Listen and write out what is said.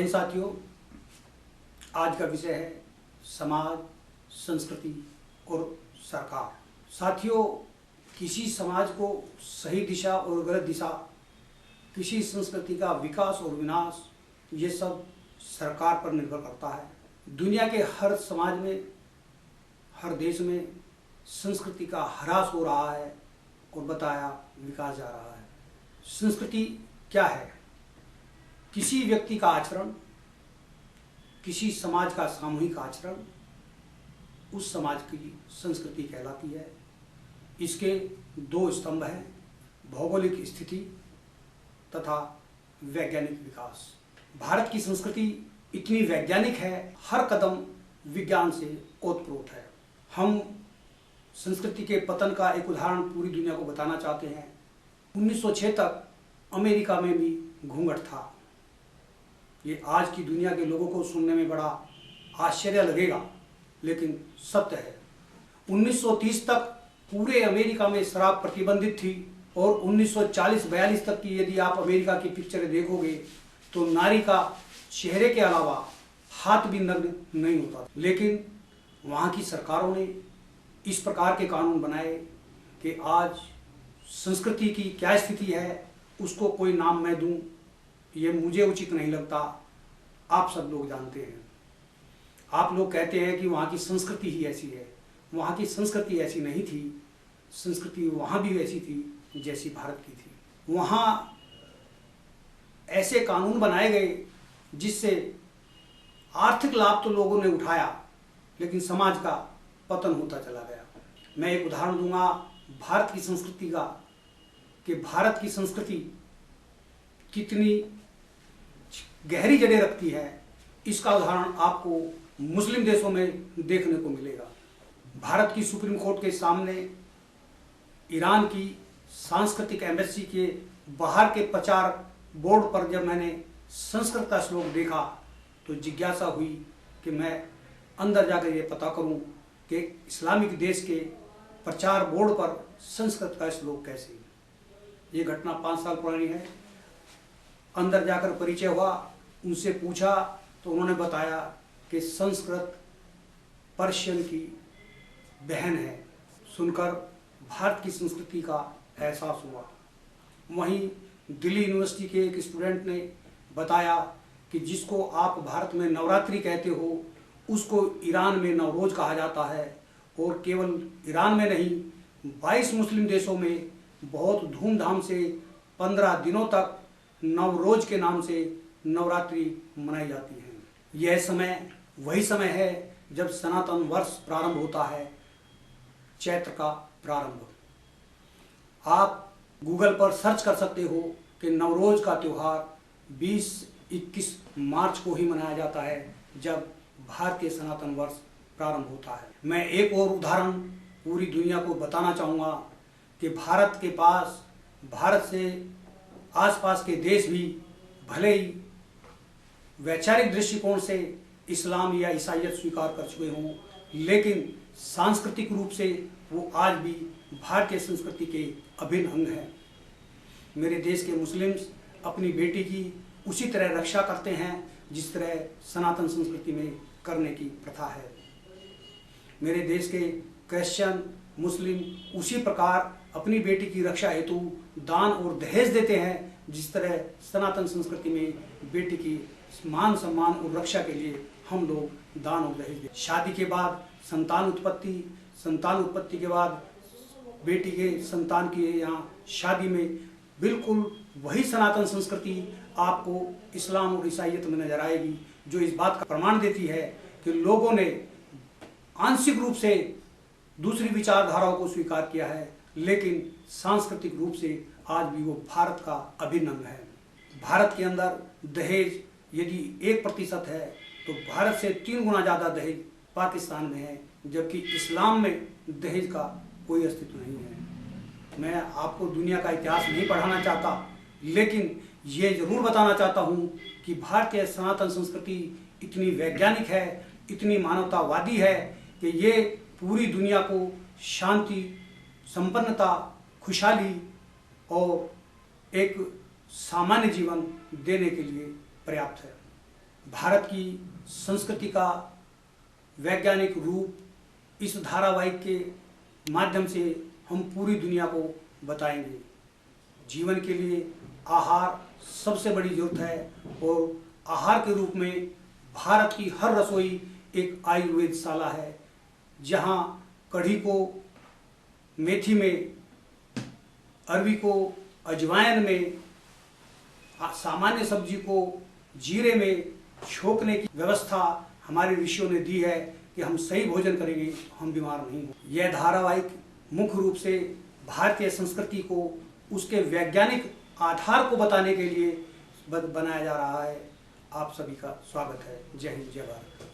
जय हिंद साथियों। आज का विषय है समाज, संस्कृति और सरकार। साथियों, किसी समाज को सही दिशा और गलत दिशा, किसी संस्कृति का विकास और विनाश, ये सब सरकार पर निर्भर करता है। दुनिया के हर समाज में, हर देश में संस्कृति का ह्रास हो रहा है और बताया विकास जा रहा है। संस्कृति क्या है? किसी व्यक्ति का आचरण, किसी समाज का सामूहिक आचरण उस समाज की संस्कृति कहलाती है। इसके दो स्तंभ हैं, भौगोलिक स्थिति तथा वैज्ञानिक विकास। भारत की संस्कृति इतनी वैज्ञानिक है, हर कदम विज्ञान से ओतप्रोत है। हम संस्कृति के पतन का एक उदाहरण पूरी दुनिया को बताना चाहते हैं। 1906 तक अमेरिका में भी घूंघट था। ये आज की दुनिया के लोगों को सुनने में बड़ा आश्चर्य लगेगा, लेकिन सत्य है। 1930 तक पूरे अमेरिका में शराब प्रतिबंधित थी और 1940-42 तक की यदि आप अमेरिका की पिक्चरें देखोगे तो नारी का चेहरे के अलावा हाथ भी नग्न नहीं होता। लेकिन वहाँ की सरकारों ने इस प्रकार के कानून बनाए कि आज संस्कृति की क्या स्थिति है उसको कोई नाम मैं दूं, ये मुझे उचित नहीं लगता। आप सब लोग जानते हैं। आप लोग कहते हैं कि वहाँ की संस्कृति ही ऐसी है। वहाँ की संस्कृति ऐसी नहीं थी। संस्कृति वहाँ भी वैसी थी जैसी भारत की थी। वहाँ ऐसे कानून बनाए गए जिससे आर्थिक लाभ तो लोगों ने उठाया, लेकिन समाज का पतन होता चला गया। मैं एक उदाहरण दूंगा भारत की संस्कृति का, कि भारत की संस्कृति कितनी गहरी जड़ें रखती है। इसका उदाहरण आपको मुस्लिम देशों में देखने को मिलेगा। भारत की सुप्रीम कोर्ट के सामने ईरान की सांस्कृतिक एम्बेसी के बाहर के प्रचार बोर्ड पर जब मैंने संस्कृत का श्लोक देखा तो जिज्ञासा हुई कि मैं अंदर जाकर ये पता करूं कि इस्लामिक देश के प्रचार बोर्ड पर संस्कृत का श्लोक कैसे। ये घटना 5 साल पुरानी है। अंदर जाकर परिचय हुआ, उनसे पूछा तो उन्होंने बताया कि संस्कृत पर्शियन की बहन है। सुनकर भारत की संस्कृति का एहसास हुआ। वहीं दिल्ली यूनिवर्सिटी के एक स्टूडेंट ने बताया कि जिसको आप भारत में नवरात्रि कहते हो उसको ईरान में नवरोज कहा जाता है, और केवल ईरान में नहीं 22 मुस्लिम देशों में बहुत धूमधाम से 15 दिनों तक नवरोज के नाम से नवरात्रि मनाई जाती है। यह समय वही समय है जब सनातन वर्ष प्रारंभ होता है, चैत्र का प्रारंभ। आप गूगल पर सर्च कर सकते हो कि नवरोज का त्यौहार 20-21 मार्च को ही मनाया जाता है, जब भारतीय सनातन वर्ष प्रारंभ होता है। मैं एक और उदाहरण पूरी दुनिया को बताना चाहूँगा कि भारत के पास, भारत से आसपास के देश भी भले ही वैचारिक दृष्टिकोण से इस्लाम या ईसाइयत स्वीकार कर चुके हों, लेकिन सांस्कृतिक रूप से वो आज भी भारतीय संस्कृति के अभिन्न अंग हैं। मेरे देश के मुस्लिम्स अपनी बेटी की उसी तरह रक्षा करते हैं जिस तरह सनातन संस्कृति में करने की प्रथा है। मेरे देश के क्रिश्चियन, मुस्लिम उसी प्रकार अपनी बेटी की रक्षा हेतु दान और दहेज देते हैं जिस तरह सनातन संस्कृति में बेटी की मान सम्मान और रक्षा के लिए हम लोग दान और दहेज देते। शादी के बाद संतान उत्पत्ति के बाद बेटी के संतान की यहाँ शादी में बिल्कुल वही सनातन संस्कृति आपको इस्लाम और ईसाइयत में नजर आएगी, जो इस बात का प्रमाण देती है कि लोगों ने आंशिक रूप से दूसरी विचारधाराओं को स्वीकार किया है, लेकिन सांस्कृतिक रूप से आज भी वो भारत का अभिन्न अंग है। भारत के अंदर दहेज यदि 1% है तो भारत से 3 गुना ज़्यादा दहेज पाकिस्तान में है, जबकि इस्लाम में दहेज का कोई अस्तित्व नहीं है। मैं आपको दुनिया का इतिहास नहीं पढ़ाना चाहता, लेकिन ये जरूर बताना चाहता हूँ कि भारतीय सनातन संस्कृति इतनी वैज्ञानिक है, इतनी मानवतावादी है कि ये पूरी दुनिया को शांति, संपन्नता, खुशहाली और एक सामान्य जीवन देने के लिए पर्याप्त है। भारत की संस्कृति का वैज्ञानिक रूप इस धारावाहिक के माध्यम से हम पूरी दुनिया को बताएंगे। जीवन के लिए आहार सबसे बड़ी जरूरत है और आहार के रूप में भारत की हर रसोई एक आयुर्वेदशाला है, जहां कढ़ी को मेथी में, अरबी को अजवाइन में, सामान्य सब्जी को जीरे में छोंकने की व्यवस्था हमारे ऋषियों ने दी है कि हम सही भोजन करेंगे तो हम बीमार नहीं होंगे। यह धारावाहिक मुख्य रूप से भारतीय संस्कृति को उसके वैज्ञानिक आधार को बताने के लिए बनाया जा रहा है। आप सभी का स्वागत है। जय हिंद, जय भारत।